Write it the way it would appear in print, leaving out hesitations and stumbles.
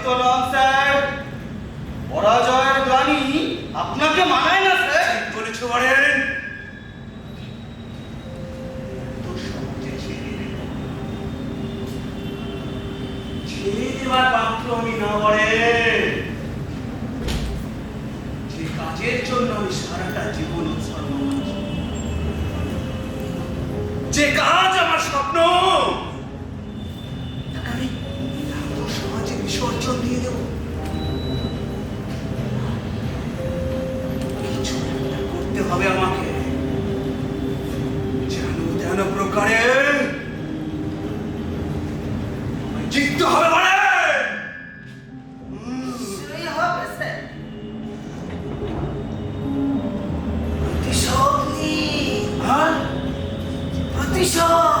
পরাজিত নন স্যার। পরাজয়ের গ্লানি আপনাকে মানায় না স্যার। ঠিক বলেছো বরেন। তো সহজে ছেড়ে দেব? ছেড়ে দেওয়ার পাত্র আমি না বরেন। যে কাজের জন্য আমি সারাটা জীবন উৎসর্গ করেছি, যে কাজ আমার স্বপ্ন, তাকে আমি এত সহজে বিসর্জন দিয়ে দেব? কিছু একটা করতে হবে আমাকে। যেন তেন প্রকারে আমায় জিততে হবে বলে। নিশ্চয়ই হবে স্যার। প্রতিশোধ নিন। আর প্রতিশোধ।